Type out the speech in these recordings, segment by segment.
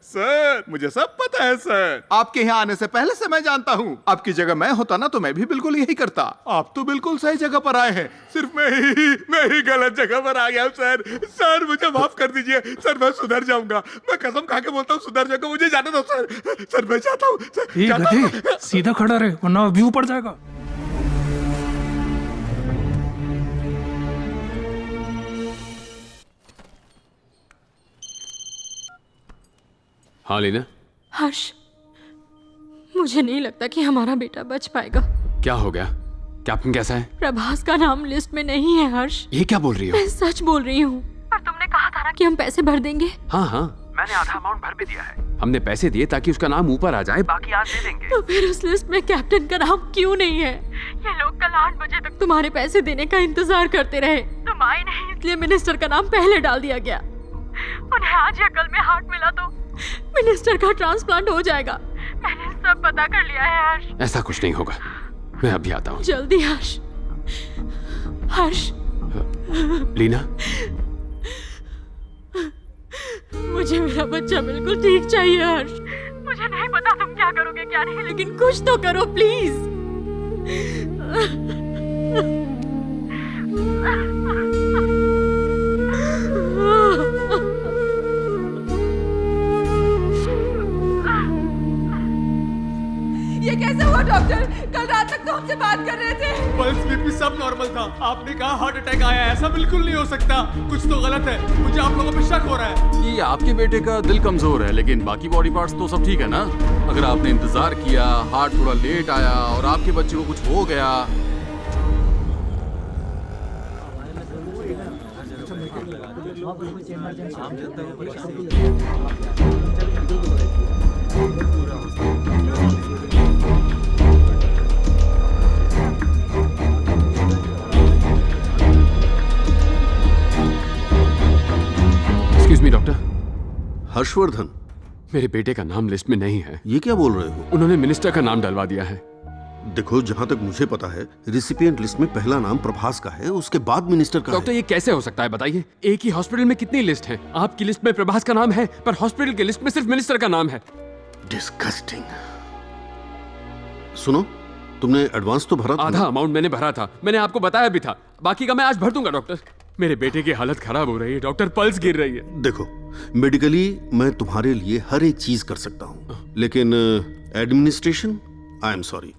Sir मुझे सब पता है सर। आपके यहाँ आने से पहले से मैं जानता हूँ। आपकी जगह मैं होता ना तो मैं भी बिल्कुल यही करता। आप तो बिल्कुल सही जगह पर आए हैं, सिर्फ मैं ही गलत जगह पर आ गया सर। सर मुझे माफ कर दीजिए सर, मैं सुधर जाऊंगा। मैं कसम खा के बोलता हूँ सुधर जाऊंगा, मुझे जाने दो सर। सर मैं चाहता हूँ सर। सीधा खड़ा रहे वरना व्यू पड़ जाएगा। हाँ लीना। हर्ष, मुझे नहीं लगता कि हमारा बेटा बच पाएगा। क्या हो गया? कैप्टन कैसा है? प्रभास का नाम लिस्ट में नहीं है हर्ष। ये क्या बोल रही हो? मैं सच बोल रही हूँ। पर तुमने कहा था ना कि हम पैसे भर देंगे। हाँ हाँ, मैंने आधा अमाउंट भर भी दिया है। हमने पैसे दिए ताकि उसका नाम ऊपर आ जाए, बाकी आज दे देंगे। तो फिर उस लिस्ट में कैप्टन का नाम क्यों नहीं है? ये लोग कल 8 बजे तक तुम्हारे पैसे देने का इंतजार करते रहे। तुम आए नहीं इसलिए मिनिस्टर का नाम पहले डाल दिया गया। उन्हें आज या कल में हार्ट मिला तो मिनिस्टर का ट्रांसप्लांट हो जाएगा। मैंने सब पता कर लिया है हर्ष। ऐसा कुछ नहीं होगा, मैं अभी आता हूँ। जल्दी हर्ष। हर्ष, लीना, मुझे मेरा बच्चा बिल्कुल ठीक चाहिए हर्ष। मुझे नहीं पता तुम क्या करोगे क्या नहीं, लेकिन कुछ तो करो प्लीज। ये कैसे हुआ डॉक्टर? कल रात तक तो हमसे बात कर रहे थे। पल्स बीपी सब नॉर्मल था। आपने कहा हार्ट अटैक आया है। ऐसा बिल्कुल नहीं हो सकता, कुछ तो गलत है। मुझे आप लोगों पे शक हो रहा है। ये आपके बेटे का दिल कमजोर है, लेकिन बाकी बॉडी पार्ट्स तो सब ठीक है ना? अगर आपने इंतजार किया, हार्ट थोड़ा लेट आया और आपके बच्चे को कुछ हो गया। Excuse me doctor. हर्षवर्धन, मेरे बेटे का नाम लिस्ट में नहीं है। ये क्या बोल रहे हो? उन्होंने मिनिस्टर का नाम डलवा दिया है। देखो, जहाँ तक मुझे पता है रिसिपिएंट लिस्ट में पहला नाम प्रभास का है, उसके बाद मिनिस्टर का डॉक्टर, है। ये कैसे हो सकता है बताइए? एक ही हॉस्पिटल में कितनी लिस्ट है? आपकी लिस्ट में प्रभास का नाम है, पर हॉस्पिटल की लिस्ट में सिर्फ मिनिस्टर का नाम है। डिस्गस्टिंग। सुनो, तुमने एडवांस तो भरा था? आधा अमाउंट मैंने भरा था, मैंने आपको बताया भी था। बाकी का मैं आज भर दूंगा डॉक्टर। मेरे बेटे की हालत खराब हो रही है डॉक्टर, पल्स गिर रही है। देखो, मेडिकली मैं तुम्हारे लिए हर एक चीज कर सकता हूँ, लेकिन एडमिनिस्ट्रेशन, आई एम सॉरी,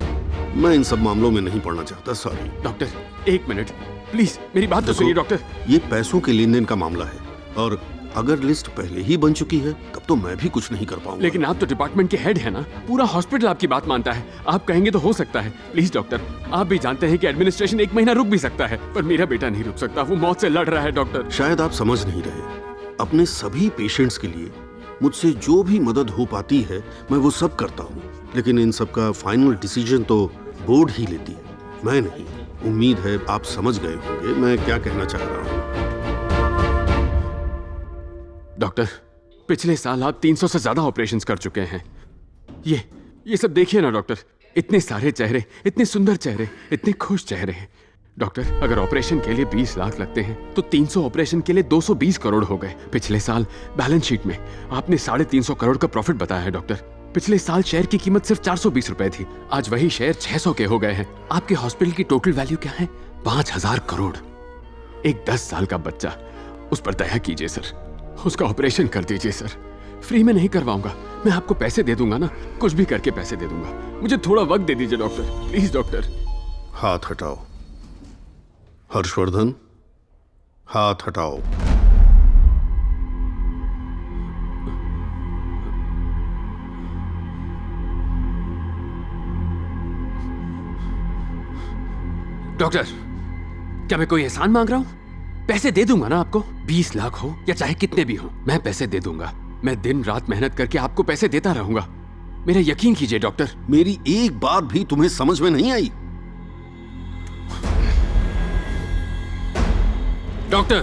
मैं इन सब मामलों में नहीं पड़ना चाहता। सॉरी। डॉक्टर, एक मिनट प्लीज, मेरी बात तो सुनिए डॉक्टर। ये पैसों के लेन देन का मामला है, और अगर लिस्ट पहले ही बन चुकी है तब तो मैं भी कुछ नहीं कर पाऊंगा। लेकिन आप तो डिपार्टमेंट के हेड है ना, पूरा हॉस्पिटल आपकी बात मानता है। आप कहेंगे तो हो सकता है। प्लीज डॉक्टर, आप भी जानते हैं कि एडमिनिस्ट्रेशन 1 महीना रुक भी सकता है, पर मेरा बेटा नहीं रुक सकता। वो मौत से लड़ रहा है डॉक्टर। शायद आप समझ नहीं रहे। अपने सभी पेशेंट्स के लिए मुझसे जो भी मदद हो पाती है मैं वो सब करता हूँ, लेकिन इन सब का फाइनल डिसीजन तो बोर्ड ही लेती है, मैं नहीं। उम्मीद है आप समझ गए होंगे मैं क्या कहना चाह रहा हूँ। डॉक्टर, पिछले साल आप 300 से ज्यादा ऑपरेशंस कर चुके हैं। ये सब देखिए ना डॉक्टर, इतने सारे चेहरे, इतने सुंदर चेहरे, इतने खुश चेहरे हैं। डॉक्टर, अगर ऑपरेशन के लिए 20 लाख लगते हैं तो 300 ऑपरेशन के लिए 220 करोड़ हो गए। पिछले साल बैलेंस शीट में आपने 350 करोड़ का प्रॉफिट बताया है डॉक्टर। पिछले साल शेयर की कीमत सिर्फ 420 रुपए थी, आज वही शेयर 600 के हो गए हैं। आपके हॉस्पिटल की टोटल वैल्यू क्या है? 5000 करोड़। एक 10 साल का बच्चा, उस पर दया कीजिए सर, उसका ऑपरेशन कर दीजिए सर। फ्री में नहीं करवाऊंगा, मैं आपको पैसे दे दूंगा ना, कुछ भी करके पैसे दे दूंगा। मुझे थोड़ा वक्त दे दीजिए डॉक्टर, प्लीज डॉक्टर। हाथ हटाओ हर्षवर्धन, हाथ हटाओ। डॉक्टर, क्या मैं कोई एहसान मांग रहा हूं? पैसे दे दूंगा ना आपको, 20 लाख हो या चाहे कितने भी हो, मैं पैसे दे दूंगा। मैं दिन रात मेहनत करके आपको पैसे देता रहूंगा, मेरा यकीन कीजिए डॉक्टर। मेरी एक बात भी तुम्हें समझ में नहीं आई? डॉक्टर,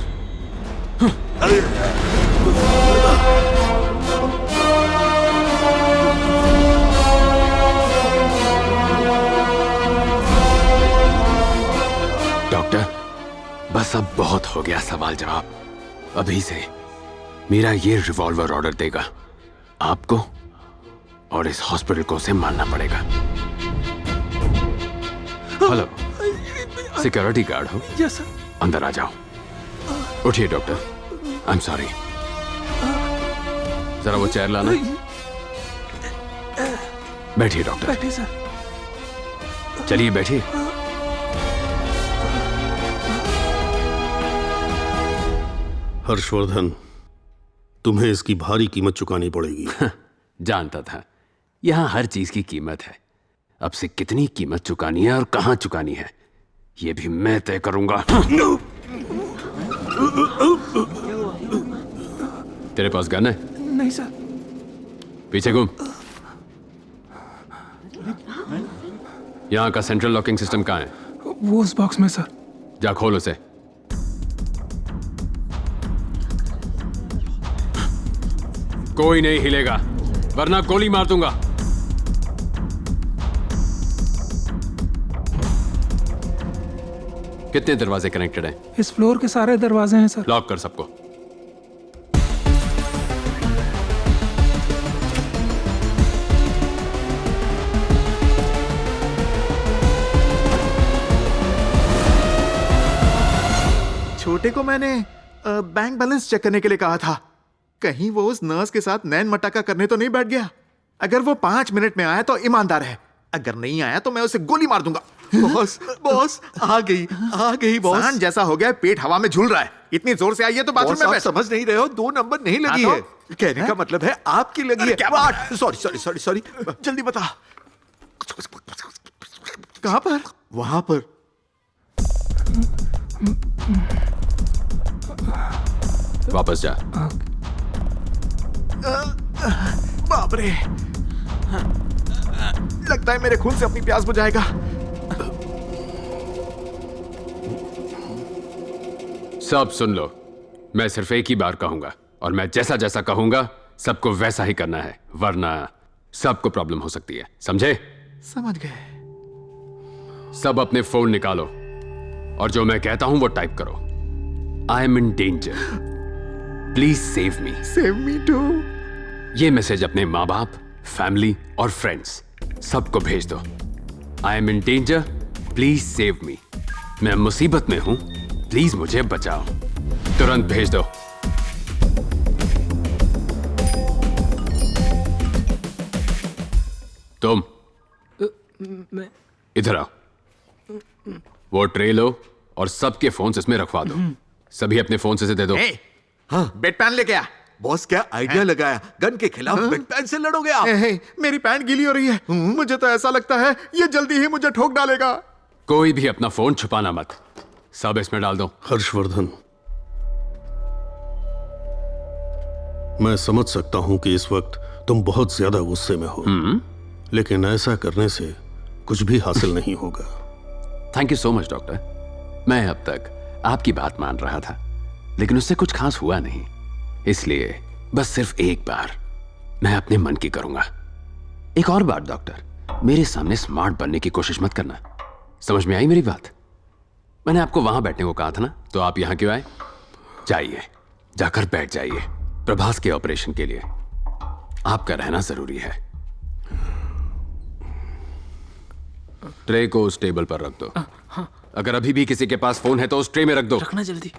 डॉक्टर, बस अब बहुत हो गया सवाल जवाब। अभी से मेरा ये रिवॉल्वर ऑर्डर देगा आपको, और इस हॉस्पिटल को उसे मारना पड़ेगा। हेलो, सिक्योरिटी गार्ड हो? Yes sir. अंदर आ जाओ। उठिए डॉक्टर, आई एम सॉरी। जरा वो चेयर लाना। बैठिए डॉक्टर। बैठिए सर। चलिए बैठिए। हर्षवर्धन, तुम्हें इसकी भारी कीमत चुकानी पड़ेगी। जानता था यहां हर चीज की कीमत है। अब से कितनी कीमत चुकानी है और कहां चुकानी है, यह भी मैं तय करूंगा। तेरे पास गन है? नहीं सर। पीछे घूम। यहां का सेंट्रल लॉकिंग सिस्टम कहां है? वो उस बॉक्स में सर। जा खोल उसे। कोई नहीं हिलेगा वरना गोली मार दूंगा। कितने दरवाजे कनेक्टेड हैं? इस फ्लोर के सारे दरवाजे हैं सर। लॉक कर सबको। छोटे को मैंने बैंक बैलेंस चेक करने के लिए कहा था। कहीं वो उस नर्स के साथ नैन मटाका करने तो नहीं बैठ गया। अगर वो 5 मिनट में आया तो ईमानदार है, अगर नहीं आया तो मैं उसे गोली मार दूंगा। बॉस बॉस आ गई बॉस। सांड जैसा हो गया, पेट हवा में झूल रहा है। इतनी जोर से आई है तो बाथरूम बॉस में आप बैठ। समझ नहीं रहे हो, 2 नंबर नहीं लगी हाँ है। कहने का मतलब है आपकी लगी अरे है। क्या बात? सॉरी सॉरी सॉरी सॉरी, जल्दी बता। कहां पर? वहां पर। वापस जा। बाप रे, लगता है मेरे खून से अपनी प्यास बुझाएगा। सब सुन लो, मैं सिर्फ एक ही बार कहूंगा और मैं जैसा जैसा कहूंगा सबको वैसा ही करना है, वरना सबको प्रॉब्लम हो सकती है। समझे? समझ गए। सब अपने फोन निकालो और जो मैं कहता हूं वो टाइप करो। I am in danger, please save me. Save me too. ये मैसेज अपने माँ बाप, फैमिली और फ्रेंड्स सबको भेज दो। I am in danger, please save me. मैं मुसीबत में हूं, प्लीज मुझे बचाओ। तुरंत भेज दो। तुम मैं इधर आओ। वो ट्रे लो और सबके फोन इसमें रखवा दो। सभी अपने फोन से दे दो। हाँ, बेड पैन लेके आ। बॉस क्या आइडिया लगाया, गन के खिलाफ बेड पैन से लड़ोगे आप। मेरी पैंट गीली हो रही है। मुझे तो ऐसा लगता है ये जल्दी ही मुझे ठोक डालेगा। कोई भी अपना फोन छुपाना मत, सब इसमें डाल दो। हर्षवर्धन, मैं समझ सकता हूं कि इस वक्त तुम बहुत ज्यादा गुस्से में हो, लेकिन ऐसा करने से कुछ भी हासिल नहीं होगा। Thank you so much doctor. मैं अब तक आपकी बात मान रहा था, लेकिन उससे कुछ खास हुआ नहीं। इसलिए बस सिर्फ एक बार मैं अपने मन की करूंगा। एक और बात डॉक्टर, मेरे सामने स्मार्ट बनने की कोशिश मत करना। समझ में आई मेरी बात? मैंने आपको वहां बैठने को कहा था ना, तो आप यहां क्यों आए? जाइए, जाकर बैठ जाइए। प्रभास के ऑपरेशन के लिए आपका रहना जरूरी है। ट्रे को उस टेबल पर रख दो। अगर अभी भी किसी के पास फोन है तो उस ट्रे में रख दो। रखना जल्दी।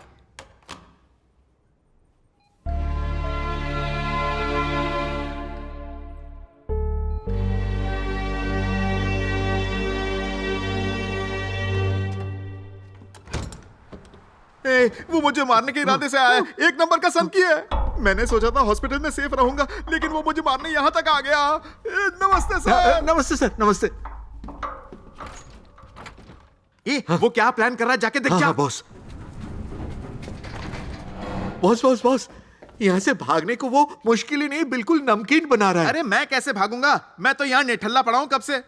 वो मुझे मारने के इरादे से आया है। 1 नंबर का संकी है। मैंने सोचा था हॉस्पिटल में सेफ रहूंगा, लेकिन वो मुझे मारने यहाँ तक आ गया। नमस्ते सर। नमस्ते सर, नमस्ते। वो क्या प्लान कर रहा है, जाके देख जा। बॉस बॉस बॉस बॉस, यहाँ से भागने को वो मुश्किल ही नहीं, बिल्कुल नमकीन बना रहा है। अरे मैं कैसे भागूंगा? मैं तो यहाँ नेठल्ला पड़ा हूँ कब से।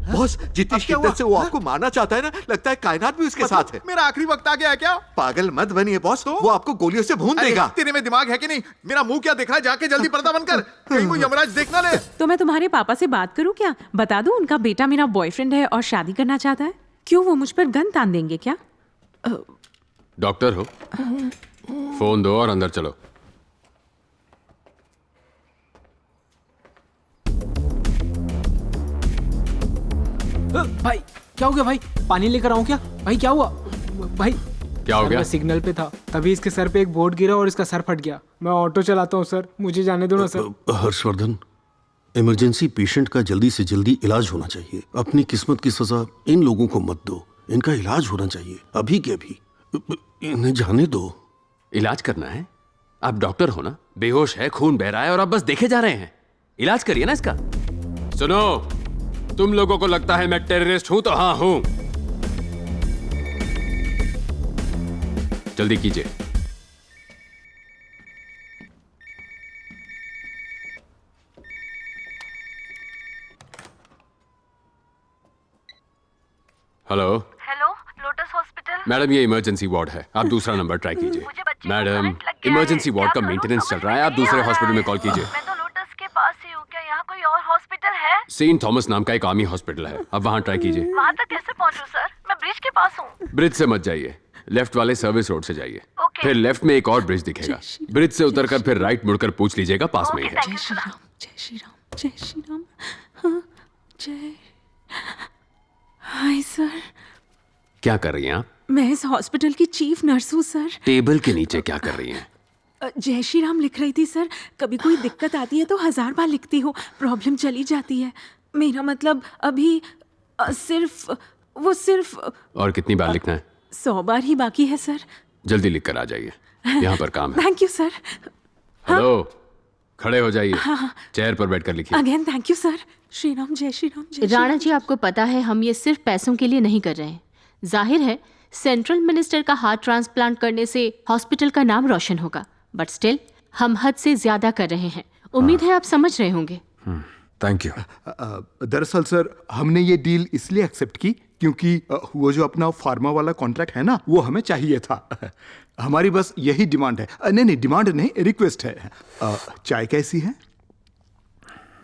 बॉस जितनी शिद्दत से वो आपको मारना चाहता है ना, लगता है कायनात भी उसके साथ है। मेरा आखिरी वक्त आ गया है क्या? पागल मत बनिए बॉस, वो आपको गोलियों से भून देगा। तेरे में दिमाग है कि नहीं? मेरा मुंह क्या दिख रहा है? जाके जल्दी पर्दा बंद कर, कहीं वो यमराज देख ना ले। तो मैं तुम्हारे पापा से बात करूं क्या? बता दूं उनका बेटा मेरा बॉयफ्रेंड है और शादी करना चाहता है। क्यों वो मुझ पर गन तान देंगे क्या? डॉक्टर हो? फोन दो और अंदर चलो। भाई क्या हो गया भाई? पानी लेकर आऊं क्या? भाई क्या हुआ? भाई क्या हो गया? मैं सिग्नल पे था, तभी इसके सर पे एक बोर्ड गिरा और इसका सर फट गया। मैं ऑटो चलाता हूँ सर, मुझे जाने दो ना सर। हर्षवर्धन, इमरजेंसी पेशेंट का जल्दी से जल्दी इलाज होना चाहिए। अपनी किस्मत की सजा इन लोगों को मत दो, इनका इलाज होना चाहिए अभी के अभी। इन्हें जाने दो। इलाज करना है? आप डॉक्टर हो ना? बेहोश है, खून बह रहा है और आप बस देखे जा रहे हैं। इलाज करिए ना इसका। सुनो, तुम लोगों को लगता है मैं टेररिस्ट हूं तो हाँ हूं। जल्दी कीजिए। Hello hello, lotus hospital. Madam, ये इमरजेंसी वार्ड है, आप दूसरा नंबर ट्राई कीजिए। मुझे बच्चे को मैडम, करंट लग गया इमरजेंसी है। वार्ड का क्या करूं? मेंटेनेंस चल समझ रहा है, में आप नहीं दूसरे आ रहा हॉस्पिटल में है। कॉल कीजिए। मैं तो लोटस के पास ही हूँ, क्या यहाँ कोई और हॉस्पिटल है? सेंट थॉमस नाम का एक आर्मी हॉस्पिटल है, आप वहां ट्राई कीजिए। वहाँ तक कैसे पहुँचूं सर? मैं ब्रिज के पास हूँ। ब्रिज से मत जाइए, लेफ्ट वाले सर्विस रोड से जाइए। ओके। फिर लेफ्ट में एक और ब्रिज दिखेगा, ब्रिज से उतरकर फिर राइट मुड़कर पूछ लीजिएगा, पास में ही है। Thank you sir. जय श्री राम, जय श्री राम। हाँ, जय। हाय सर, क्या कर रही हैं आप? मैं इस हॉस्पिटल की चीफ नर्स हूँ सर। टेबल के नीचे क्या कर रही हैं? जय श्री राम लिख रही थी सर। कभी कोई दिक्कत आती है तो 1000 बार लिखती हूँ, प्रॉब्लम चली जाती है। मेरा मतलब अभी सिर्फ और कितनी बार लिखना है? 100 बार ही बाकी है सर। जल्दी लिख कर आ जाइए, यहाँ पर काम है। Thank you sir. हेलो, खड़े हो जाइए, चेयर पर बैठकर लिखिए। Again thank you sir. Shri Ram, जय श्री राम, जय श्री राणा राम। जी, आपको पता है हम ये सिर्फ पैसों के लिए नहीं कर रहे हैं। जाहिर है सेंट्रल मिनिस्टर का हार्ट ट्रांसप्लांट करने से हॉस्पिटल का नाम रोशन होगा, बट स्टिल हम हद से ज्यादा कर रहे हैं। उम्मीद है आप समझ रहे होंगे। Thank you. दरअसल सर, हमने ये डील इसलिए एक्सेप्ट की क्योंकि वो जो अपना फार्मा वाला कॉन्ट्रैक्ट है ना, वो हमें चाहिए था। हमारी बस यही डिमांड है। नहीं, डिमांड नहीं, रिक्वेस्ट है। चाय कैसी है?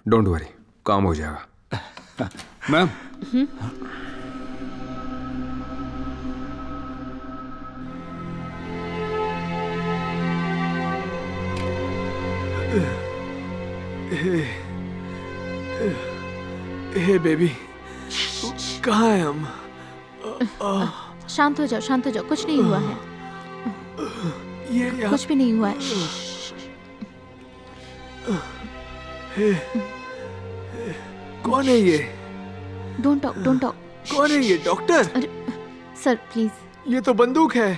डोंट वरी, काम हो जाएगा। मैम, हे बेबी, कहाँ है हम? शांत हो जाओ, कुछ नहीं हुआ है, ये यहाँ कुछ भी नहीं हुआ है। कौन है ये? Don't talk. कौन है ये? डॉक्टर? अरे सर प्लीज। ये तो बंदूक है।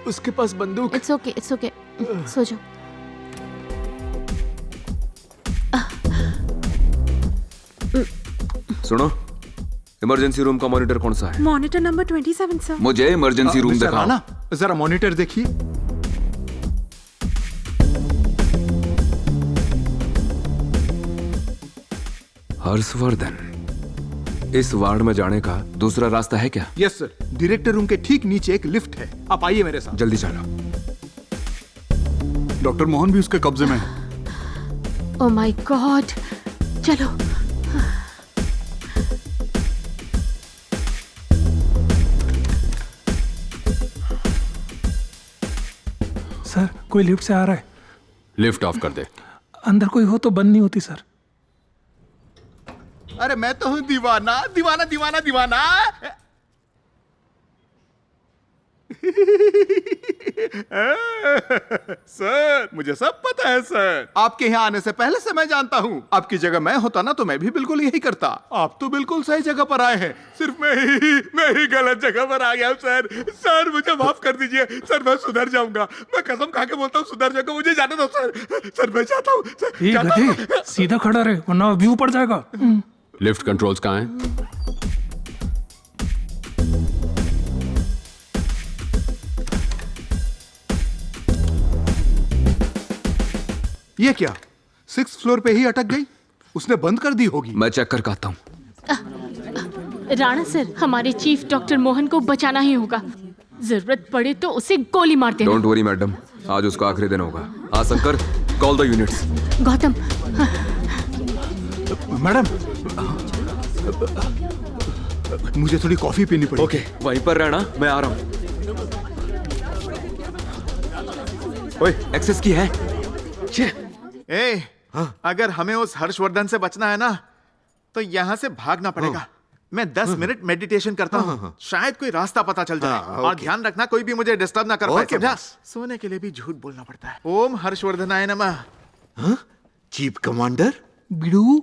उसके पास बंदूक। इट्स ओके, सो जाओ। सुनो, इमरजेंसी रूम का मॉनिटर कौन सा है? Monitor number 27 sir. मुझे इमरजेंसी रूम मिस्टर दिखाओ। राणा, जरा मॉनिटर देखिए। हर्षवर्धन, इस वार्ड में जाने का दूसरा रास्ता है क्या? यस सर, डायरेक्टर रूम के ठीक नीचे एक लिफ्ट है, आप आइए मेरे साथ। जल्दी चलो। डॉक्टर मोहन भी उसके कब्जे में है। ओह माय गॉड, चलो। सर कोई लिफ्ट से आ रहा है। लिफ्ट ऑफ कर दे। अंदर कोई हो तो बंद नहीं होती सर। अरे मैं तो हूं दीवाना दीवाना दीवाना दीवाना। सर, मुझे सब पता है सर। आपके यहाँ आने से पहले से मैं जानता हूँ। आपकी जगह मैं होता ना तो मैं भी बिल्कुल यही करता। आप तो बिल्कुल सही जगह पर आए हैं, सिर्फ मैं ही गलत जगह पर आ गया हूँ सर। सर मुझे माफ कर दीजिए सर, मैं सुधर जाऊंगा। मैं कसम खा के बोलता हूँ सुधर जाऊंगा, मुझे जाने दो सर। सर मैं चाहता हूँ सर, ये चाहता हूँ। गधे, सीधा खड़ा रहे वरना व्यू पड़ जाएगा। लिफ्ट कंट्रोल्स कहाँ हैं? ये क्या 6th फ्लोर पे ही अटक गई? उसने बंद कर दी होगी। मैं चेक करके आता हूँ। राणा सर, हमारे चीफ डॉक्टर मोहन को बचाना ही होगा। जरूरत पड़े तो उसे गोली मार देना। डोंट वरी मैडम, आज उसका आखिरी दिन होगा। हाँ Shankar, call the units. Gautam, madam, मुझे थोड़ी कॉफी पीनी पड़ेगी। ओके, वहीं पर रहना, मैं आ रहा हूँ। ओए, एक्सेस की है। ए, अगर हमें उस हर्षवर्धन से बचना है ना तो यहाँ से भागना पड़ेगा। मैं 10 मिनट मेडिटेशन करता हूँ, शायद कोई रास्ता पता चल जाए। और ध्यान रखना कोई भी मुझे डिस्टर्ब ना कर पाए, ओके, समझा? बॉस। सोने के लिए भी झूठ बोलना पड़ता है। ओम हर्षवर्धनाय नमः। चीफ कमांडर, बिड़ू,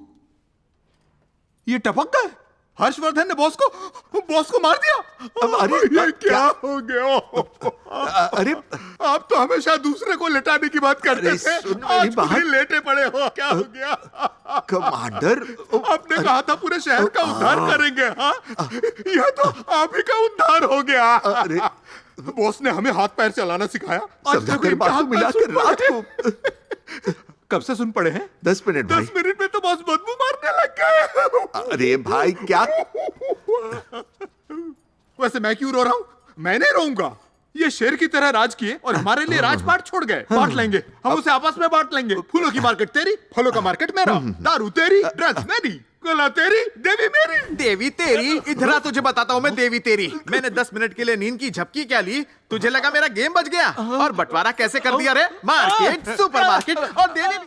ये टपक गए। हर्षवर्धन ने बॉस को मार दिया। अरे, ये क्या हो गया? अरे आप तो हमेशा दूसरे को लेटाने की बात करते अरे, थे, सुन मेरी आज बात। खुद ही लेटे पड़े हो। क्या हो गया? कमांडर, आपने कहा था पूरे शहर का उद्धार करेंगे। हाँ, यह तो आप ही का उद्धार हो गया। अरे बॉस ने हमें हाथ पैर चलाना सिखाया। आज तक समझाकर इनके बात हाथ को पैर मिलाकर सुन पड़े रात हैं। को कब से सुन पड़े हैं? 10 मिनट भाई। 10 मिनट में तो बॉस बदबू मारने लग गए। अरे भाई क्या? वैसे मैं क्यों रो रहा हूँ? मैं नहीं रोऊंगा। ये शेर की तरह राज किए और हमारे लिए राजपाट छोड़ गए। बांट लेंगे, हम उसे आपस में बांट लेंगे। फूलों की मार्केट तेरी, फलों का मार्केट मेरा, दारू तेरी, ड्रग्स मेरी, कला तेरी, देवी मेरी। देवी तेरी? इधर आ, तुझे बताता हूँ मैं देवी तेरी। मैंने 10 मिनट के लिए नींद की झपकी क्या ली? तुझे लगा मेरा गेम बच गया? और बंटवारा कैसे कर दिया रे? मार्केट, सुपरमार्केट और देवी।